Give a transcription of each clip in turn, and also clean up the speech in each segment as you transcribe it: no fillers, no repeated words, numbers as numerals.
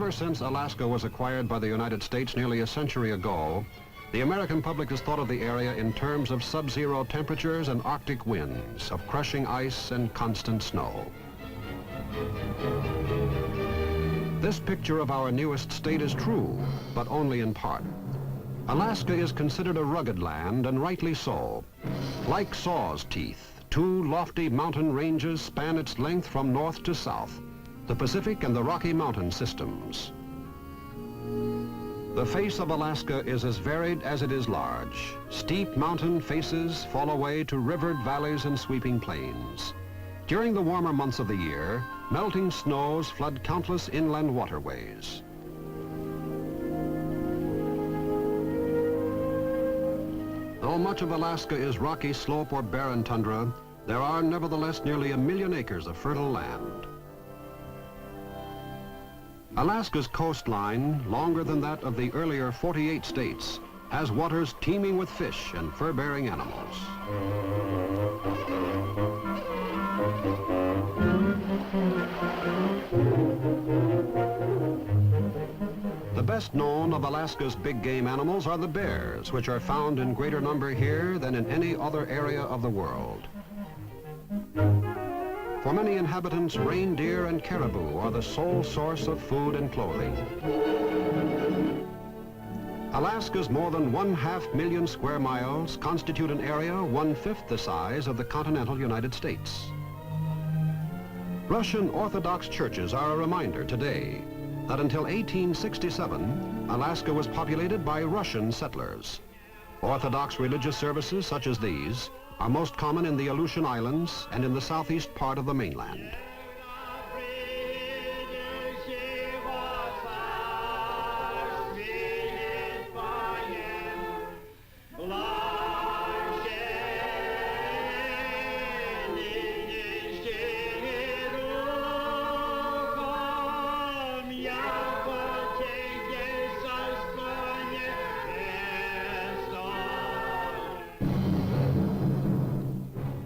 Ever since Alaska was acquired by the United States nearly a century ago, the American public has thought of the area in terms of sub-zero temperatures and Arctic winds, of crushing ice and constant snow. This picture of our newest state is true, but only in part. Alaska is considered a rugged land, and rightly so. Like saw's teeth, two lofty mountain ranges span its length from north to south, the Pacific and the Rocky Mountain systems. The face of Alaska is as varied as it is large. Steep mountain faces fall away to rivered valleys and sweeping plains. During the warmer months of the year, melting snows flood countless inland waterways. Though much of Alaska is rocky slope or barren tundra, there are nevertheless nearly 1 million acres of fertile land. Alaska's coastline, longer than that of the earlier 48 states, has waters teeming with fish and fur-bearing animals. The best known of Alaska's big game animals are the bears, which are found in greater number here than in any other area of the world. For many inhabitants, reindeer and caribou are the sole source of food and clothing. Alaska's more than 1/2 million square miles constitute an area 1/5 the size of the continental United States. Russian Orthodox churches are a reminder today that until 1867, Alaska was populated by Russian settlers. Orthodox religious services such as these are most common in the Aleutian Islands and in the southeast part of the mainland.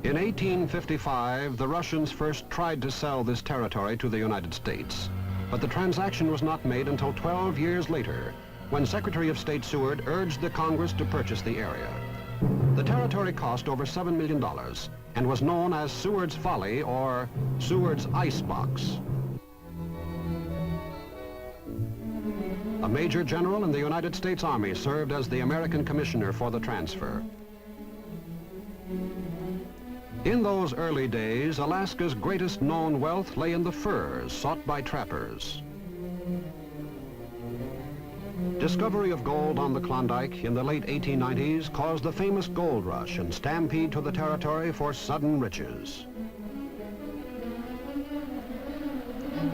In 1855, the Russians first tried to sell this territory to the United States, but the transaction was not made until 12 years later, when Secretary of State Seward urged the Congress to purchase the area. The territory cost over $7 million and was known as Seward's Folly or Seward's Icebox. A Major General in the United States Army served as the American commissioner for the transfer. In those early days, Alaska's greatest known wealth lay in the furs sought by trappers. Discovery of gold on the Klondike in the late 1890s caused the famous gold rush and stampede to the territory for sudden riches.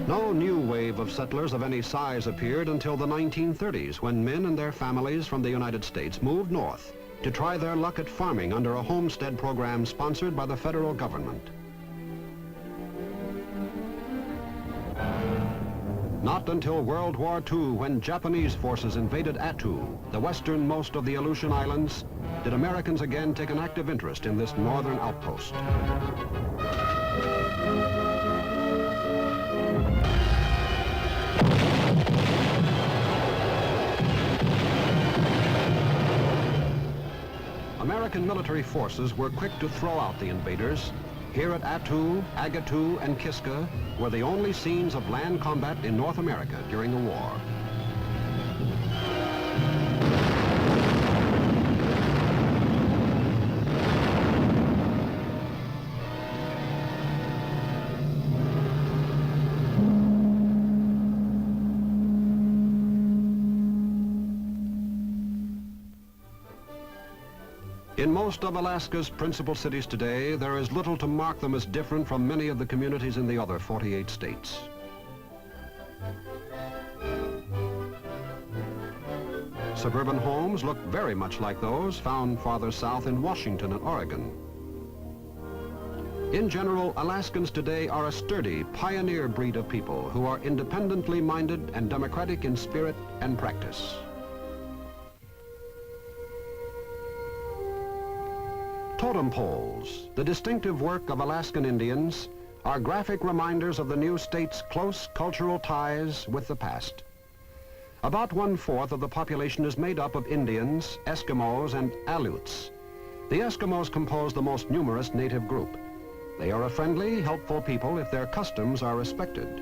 No new wave of settlers of any size appeared until the 1930s, when men and their families from the United States moved north to try their luck at farming under a homestead program sponsored by the federal government. Not until World War II, when Japanese forces invaded Attu, the westernmost of the Aleutian Islands, did Americans again take an active interest in this northern outpost. American military forces were quick to throw out the invaders. Here at Attu, Agatu, and Kiska were the only scenes of land combat in North America during the war. In most of Alaska's principal cities today, there is little to mark them as different from many of the communities in the other 48 states. Suburban homes look very much like those found farther south in Washington and Oregon. In general, Alaskans today are a sturdy, pioneer breed of people who are independently minded and democratic in spirit and practice. Totem poles, the distinctive work of Alaskan Indians, are graphic reminders of the new state's close cultural ties with the past. About 1/4 of the population is made up of Indians, Eskimos, and Aleuts. The Eskimos compose the most numerous native group. They are a friendly, helpful people if their customs are respected.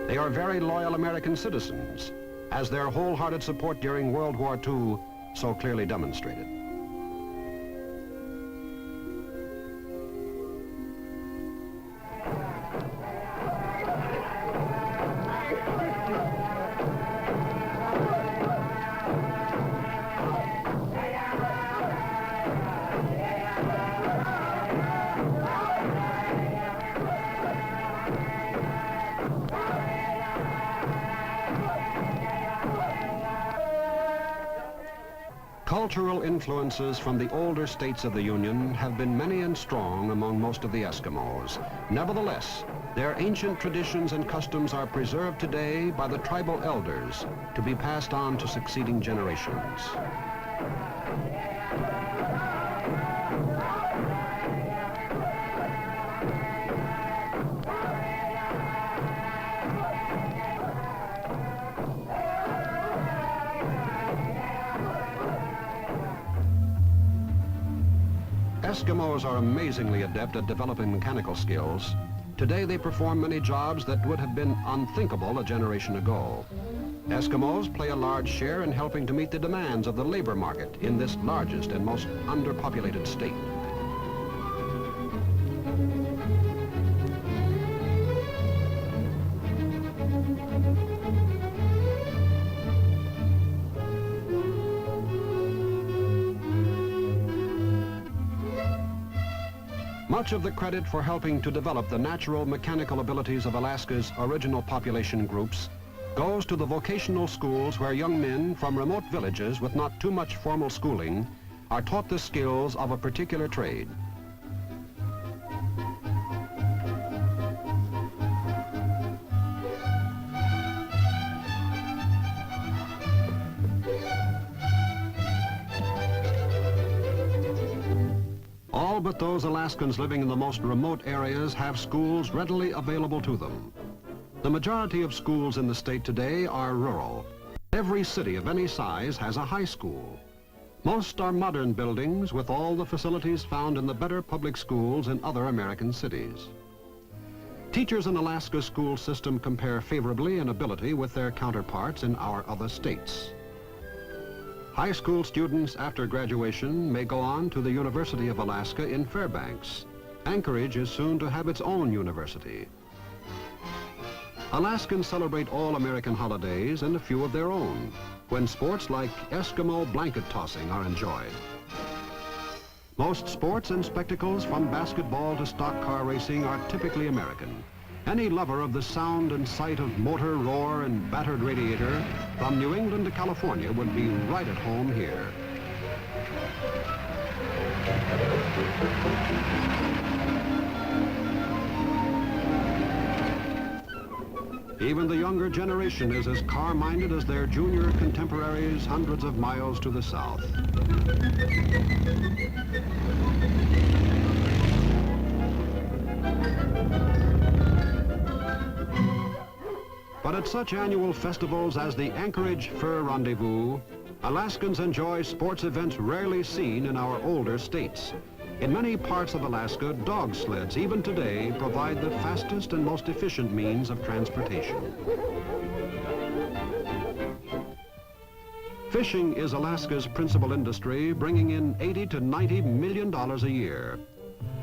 They are very loyal American citizens, as their wholehearted support during World War II so clearly demonstrated. Cultural influences from the older states of the Union have been many and strong among most of the Eskimos. Nevertheless, their ancient traditions and customs are preserved today by the tribal elders to be passed on to succeeding generations. Eskimos are amazingly adept at developing mechanical skills. Today they perform many jobs that would have been unthinkable a generation ago. Eskimos play a large share in helping to meet the demands of the labor market in this largest and most underpopulated state. Much of the credit for helping to develop the natural mechanical abilities of Alaska's original population groups goes to the vocational schools where young men from remote villages with not too much formal schooling are taught the skills of a particular trade. All but those Alaskans living in the most remote areas have schools readily available to them. The majority of schools in the state today are rural. Every city of any size has a high school. Most are modern buildings with all the facilities found in the better public schools in other American cities. Teachers in Alaska's school system compare favorably in ability with their counterparts in our other states. High school students after graduation may go on to the University of Alaska in Fairbanks. Anchorage is soon to have its own university. Alaskans celebrate all American holidays and a few of their own, when sports like Eskimo blanket tossing are enjoyed. Most sports and spectacles from basketball to stock car racing are typically American. Any lover of the sound and sight of motor roar and battered radiator from New England to California would be right at home here. Even the younger generation is as car-minded as their junior contemporaries hundreds of miles to the south. But at such annual festivals as the Anchorage Fur Rendezvous, Alaskans enjoy sports events rarely seen in our older states. In many parts of Alaska, dog sleds, even today, provide the fastest and most efficient means of transportation. Fishing is Alaska's principal industry, bringing in $80 to $90 million a year.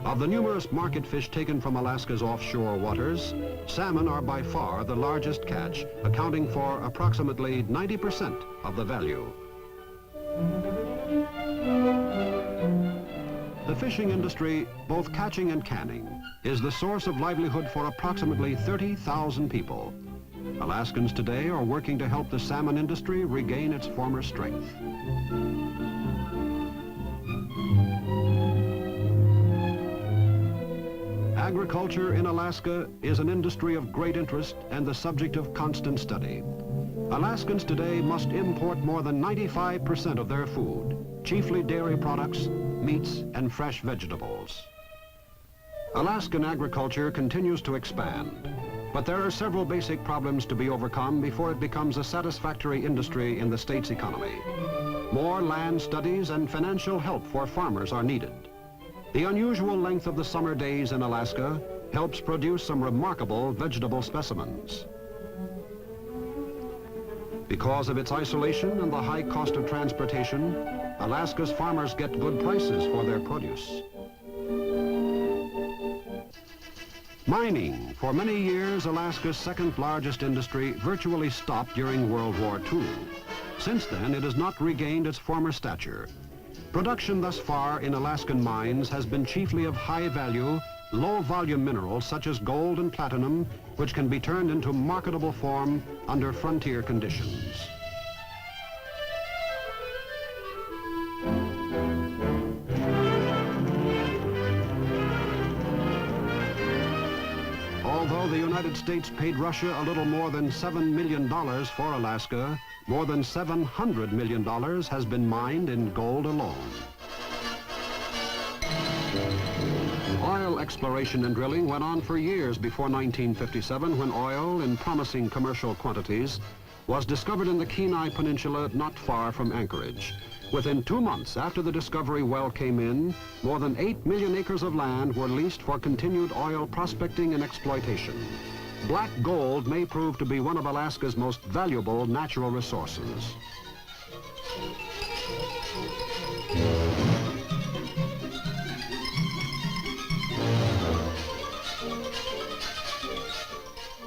Of the numerous market fish taken from Alaska's offshore waters, salmon are by far the largest catch, accounting for approximately 90% of the value. The fishing industry, both catching and canning, is the source of livelihood for approximately 30,000 people. Alaskans today are working to help the salmon industry regain its former strength. Agriculture in Alaska is an industry of great interest and the subject of constant study. Alaskans today must import more than 95% of their food, chiefly dairy products, meats, and fresh vegetables. Alaskan agriculture continues to expand. But there are several basic problems to be overcome before it becomes a satisfactory industry in the state's economy. More land studies and financial help for farmers are needed. The unusual length of the summer days in Alaska helps produce some remarkable vegetable specimens. Because of its isolation and the high cost of transportation, Alaska's farmers get good prices for their produce. Mining, for many years Alaska's second largest industry, virtually stopped during World War II. Since then, it has not regained its former stature. Production thus far in Alaskan mines has been chiefly of high value, low volume minerals such as gold and platinum, which can be turned into marketable form under frontier conditions. Although the United States paid Russia a little more than $7 million for Alaska, more than $700 million has been mined in gold alone. Oil exploration and drilling went on for years before 1957, when oil in promising commercial quantities was discovered in the Kenai Peninsula not far from Anchorage. Within 2 months after the discovery well came in, more than 8 million acres of land were leased for continued oil prospecting and exploitation. Black gold may prove to be one of Alaska's most valuable natural resources.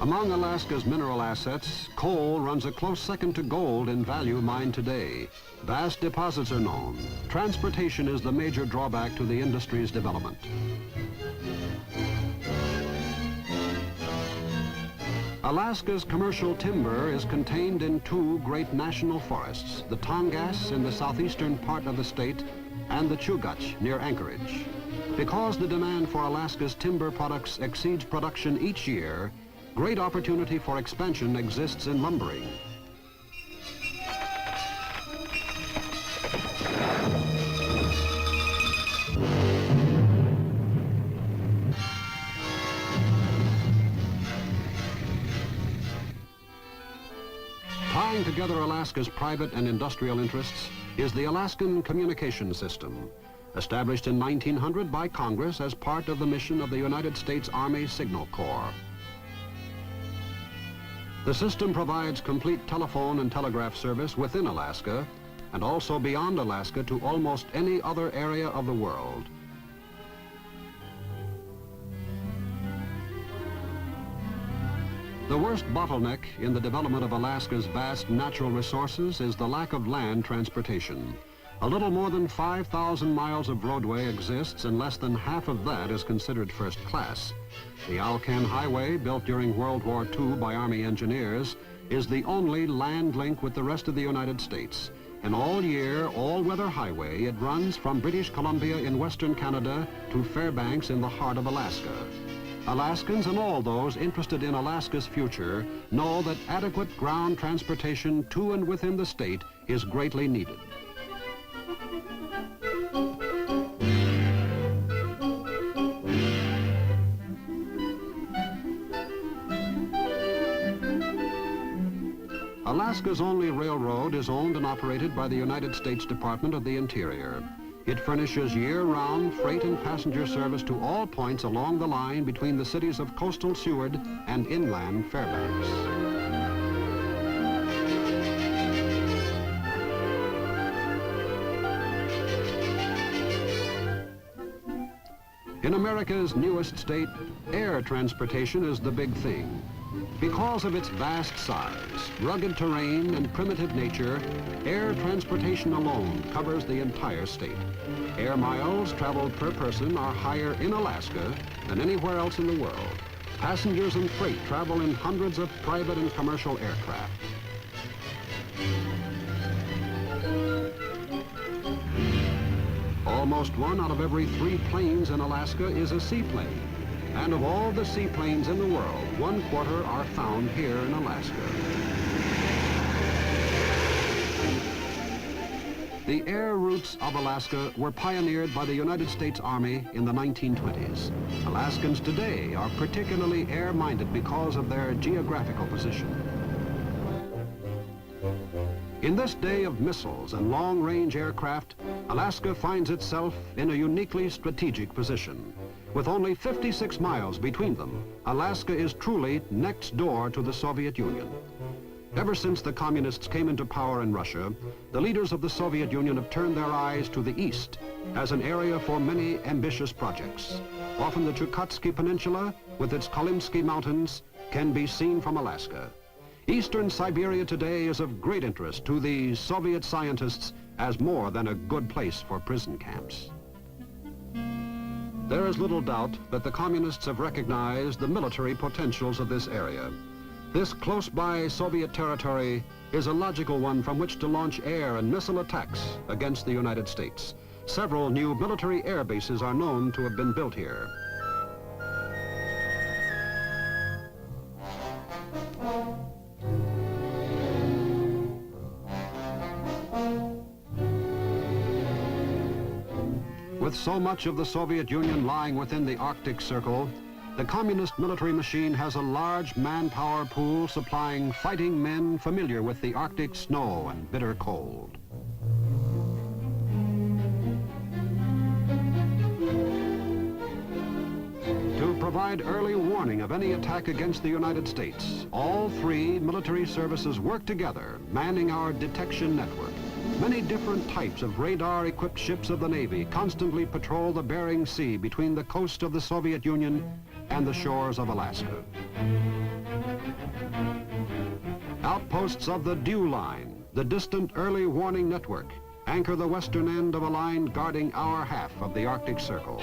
Among Alaska's mineral assets, coal runs a close second to gold in value mined today. Vast deposits are known. Transportation is the major drawback to the industry's development. Alaska's commercial timber is contained in 2 great national forests, the Tongass in the southeastern part of the state and the Chugach near Anchorage. Because the demand for Alaska's timber products exceeds production each year, great opportunity for expansion exists in lumbering. Tying together Alaska's private and industrial interests is the Alaskan Communication System, established in 1900 by Congress as part of the mission of the United States Army Signal Corps. The system provides complete telephone and telegraph service within Alaska and also beyond Alaska to almost any other area of the world. The worst bottleneck in the development of Alaska's vast natural resources is the lack of land transportation. A little more than 5,000 miles of roadway exists, and less than half of that is considered first class. The Alcan Highway, built during World War II by Army engineers, is the only land link with the rest of the United States. An all-year, all-weather highway, it runs from British Columbia in western Canada to Fairbanks in the heart of Alaska. Alaskans and all those interested in Alaska's future know that adequate ground transportation to and within the state is greatly needed. Alaska's only railroad is owned and operated by the United States Department of the Interior. It furnishes year-round freight and passenger service to all points along the line between the cities of coastal Seward and inland Fairbanks. In America's newest state, air transportation is the big thing. Because of its vast size, rugged terrain, and primitive nature, air transportation alone covers the entire state. Air miles traveled per person are higher in Alaska than anywhere else in the world. Passengers and freight travel in hundreds of private and commercial aircraft. Almost 1 out of every 3 planes in Alaska is a seaplane. And of all the seaplanes in the world, 1/4 are found here in Alaska. The air routes of Alaska were pioneered by the United States Army in the 1920s. Alaskans today are particularly air-minded because of their geographical position. In this day of missiles and long-range aircraft, Alaska finds itself in a uniquely strategic position. With only 56 miles between them, Alaska is truly next door to the Soviet Union. Ever since the communists came into power in Russia, the leaders of the Soviet Union have turned their eyes to the east as an area for many ambitious projects. Often the Chukotsky Peninsula, with its Kolimsky Mountains, can be seen from Alaska. Eastern Siberia today is of great interest to the Soviet scientists as more than a good place for prison camps. There is little doubt that the communists have recognized the military potentials of this area. This close-by Soviet territory is a logical one from which to launch air and missile attacks against the United States. Several new military air bases are known to have been built here. With so much of the Soviet Union lying within the Arctic Circle, the communist military machine has a large manpower pool supplying fighting men familiar with the Arctic snow and bitter cold. To provide early warning of any attack against the United States, all three military services work together, manning our detection network. Many different types of radar-equipped ships of the Navy constantly patrol the Bering Sea between the coast of the Soviet Union and the shores of Alaska. Outposts of the Dew Line, the distant early warning network, anchor the western end of a line guarding our half of the Arctic Circle.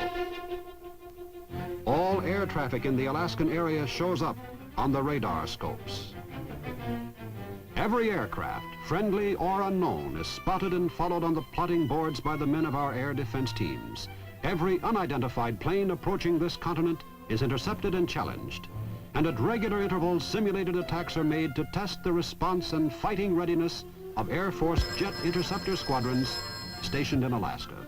All air traffic in the Alaskan area shows up on the radar scopes. Every aircraft, friendly or unknown, is spotted and followed on the plotting boards by the men of our air defense teams. Every unidentified plane approaching this continent is intercepted and challenged. And at regular intervals, simulated attacks are made to test the response and fighting readiness of Air Force jet interceptor squadrons stationed in Alaska.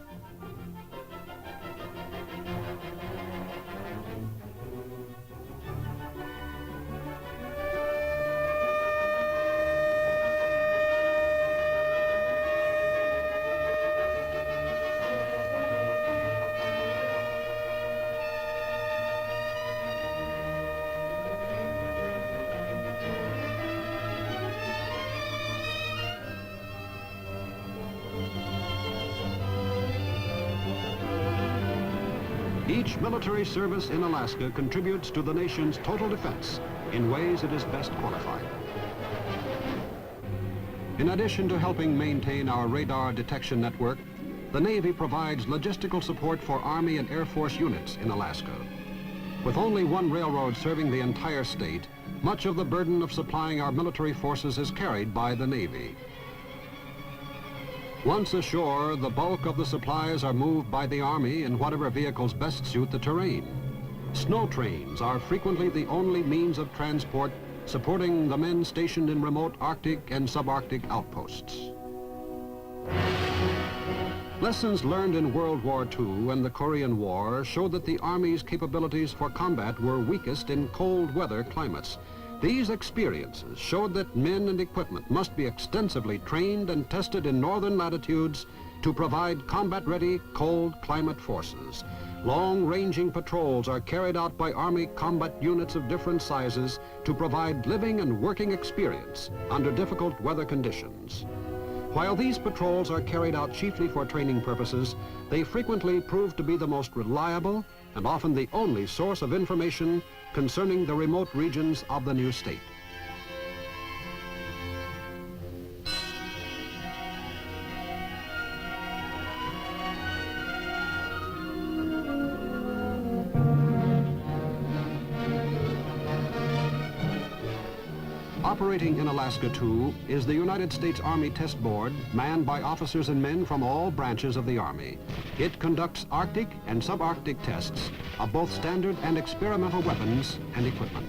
Each military service in Alaska contributes to the nation's total defense in ways it is best qualified. In addition to helping maintain our radar detection network, the Navy provides logistical support for Army and Air Force units in Alaska. With only one railroad serving the entire state, much of the burden of supplying our military forces is carried by the Navy. Once ashore, the bulk of the supplies are moved by the Army in whatever vehicles best suit the terrain. Snow trains are frequently the only means of transport supporting the men stationed in remote Arctic and subarctic outposts. Lessons learned in World War II and the Korean War showed that the Army's capabilities for combat were weakest in cold weather climates. These experiences showed that men and equipment must be extensively trained and tested in northern latitudes to provide combat-ready cold climate forces. Long-ranging patrols are carried out by Army combat units of different sizes to provide living and working experience under difficult weather conditions. While these patrols are carried out chiefly for training purposes, they frequently prove to be the most reliable and often the only source of information concerning the remote regions of the new state. Operating in Alaska, too, is the United States Army Test Board, manned by officers and men from all branches of the Army. It conducts Arctic and subarctic tests of both standard and experimental weapons and equipment.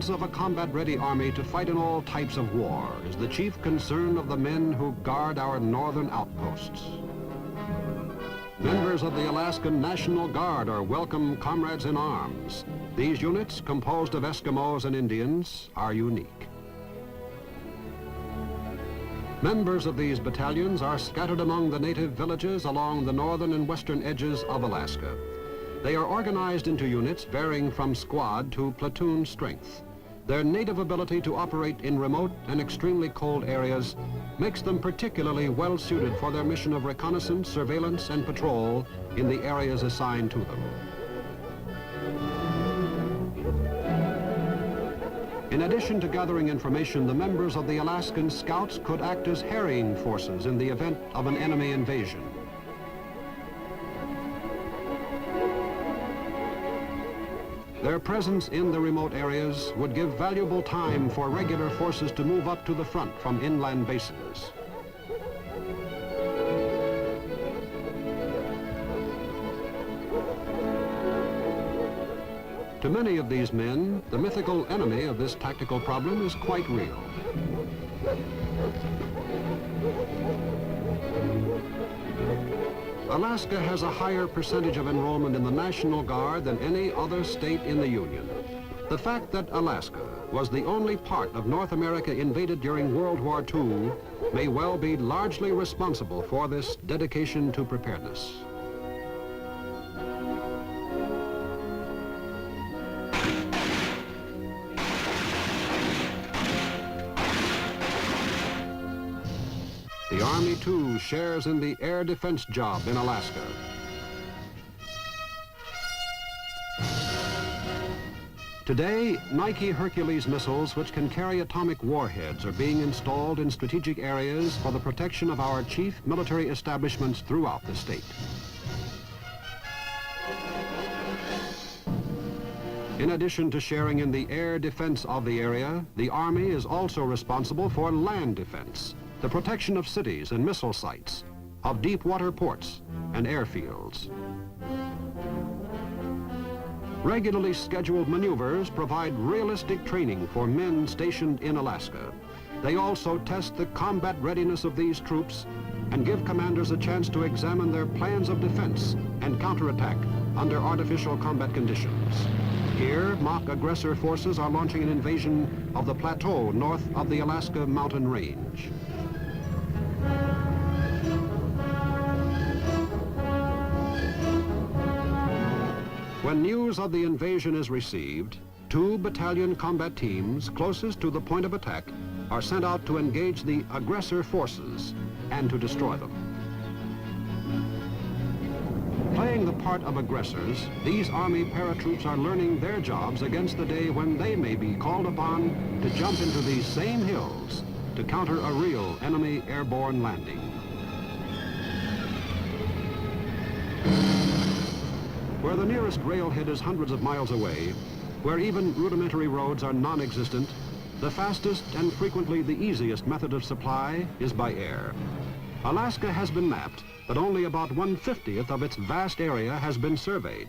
presence of a combat-ready army to fight in all types of war is the chief concern of the men who guard our northern outposts. Members of the Alaskan National Guard are welcome comrades in arms. These units, composed of Eskimos and Indians, are unique. Members of these battalions are scattered among the native villages along the northern and western edges of Alaska. They are organized into units varying from squad to platoon strength. Their native ability to operate in remote and extremely cold areas makes them particularly well suited for their mission of reconnaissance, surveillance, and patrol in the areas assigned to them. In addition to gathering information, the members of the Alaskan Scouts could act as harrying forces in the event of an enemy invasion. Their presence in the remote areas would give valuable time for regular forces to move up to the front from inland bases. To many of these men, the mythical enemy of this tactical problem is quite real. Alaska has a higher percentage of enrollment in the National Guard than any other state in the Union. The fact that Alaska was the only part of North America invaded during World War II may well be largely responsible for this dedication to preparedness. The Army, too, shares in the air defense job in Alaska. Today, Nike Hercules missiles, which can carry atomic warheads, are being installed in strategic areas for the protection of our chief military establishments throughout the state. In addition to sharing in the air defense of the area, the Army is also responsible for land defense, the protection of cities and missile sites, of deep water ports and airfields. Regularly scheduled maneuvers provide realistic training for men stationed in Alaska. They also test the combat readiness of these troops and give commanders a chance to examine their plans of defense and counterattack under artificial combat conditions. Here, mock aggressor forces are launching an invasion of the plateau north of the Alaska mountain range. When news of the invasion is received, 2 battalion combat teams closest to the point of attack are sent out to engage the aggressor forces and to destroy them. Playing the part of aggressors, these Army paratroops are learning their jobs against the day when they may be called upon to jump into these same hills to counter a real enemy airborne landing. Where the nearest railhead is hundreds of miles away, where even rudimentary roads are non-existent, the fastest and frequently the easiest method of supply is by air. Alaska has been mapped, but only about 1/50th of its vast area has been surveyed.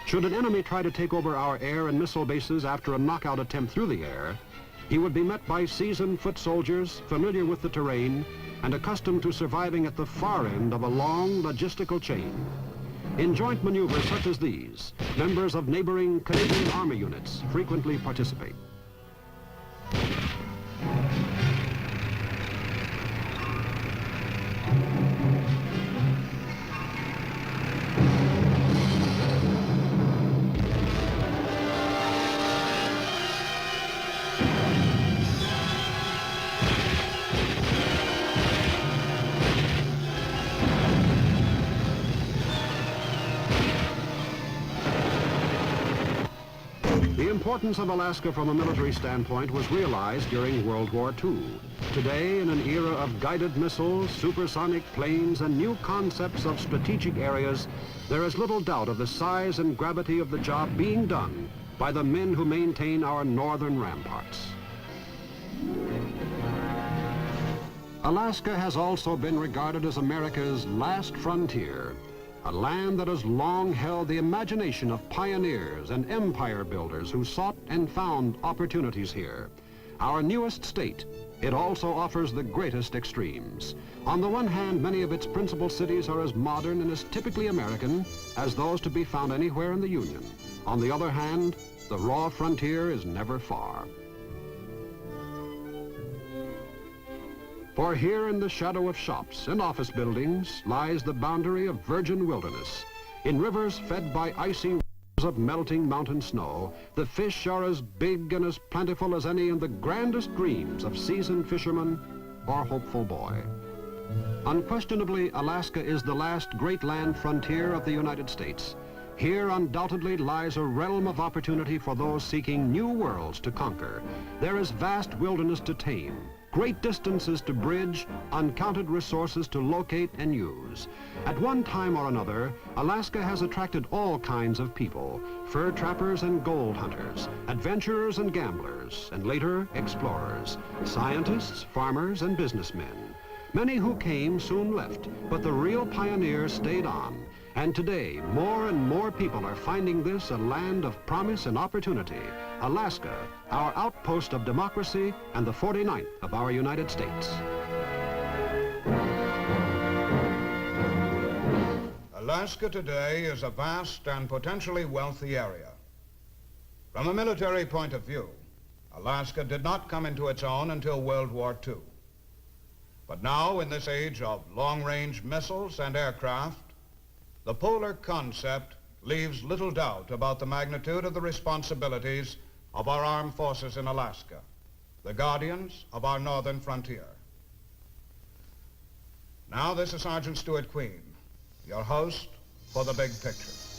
Should an enemy try to take over our air and missile bases after a knockout attempt through the air, he would be met by seasoned foot soldiers familiar with the terrain and accustomed to surviving at the far end of a long logistical chain. In joint maneuvers such as these, members of neighboring Canadian Army units frequently participate. The importance of Alaska from a military standpoint was realized during World War II. Today, in an era of guided missiles, supersonic planes, and new concepts of strategic areas, there is little doubt of the size and gravity of the job being done by the men who maintain our northern ramparts. Alaska has also been regarded as America's last frontier. a land that has long held the imagination of pioneers and empire builders who sought and found opportunities here. Our newest state, it also offers the greatest extremes. On the one hand, many of its principal cities are as modern and as typically American as those to be found anywhere in the Union. On the other hand, the raw frontier is never far. For here in the shadow of shops and office buildings lies the boundary of virgin wilderness. In rivers fed by icy of melting mountain snow, the fish are as big and as plentiful as any in the grandest dreams of seasoned fisherman or hopeful boy. Unquestionably, Alaska is the last great land frontier of the United States. Here undoubtedly lies a realm of opportunity for those seeking new worlds to conquer. There is vast wilderness to tame, great distances to bridge, uncounted resources to locate and use. At one time or another, Alaska has attracted all kinds of people, fur trappers and gold hunters, adventurers and gamblers, and later explorers, scientists, farmers, and businessmen. Many who came soon left, but the real pioneers stayed on. And today, more and more people are finding this a land of promise and opportunity. Alaska, our outpost of democracy and the 49th of our United States. Alaska today is a vast and potentially wealthy area. From a military point of view, Alaska did not come into its own until World War II. But now, in this age of long-range missiles and aircraft, the polar concept leaves little doubt about the magnitude of the responsibilities of our armed forces in Alaska, the guardians of our northern frontier. Now, this is Sergeant Stuart Queen, your host for The Big Picture.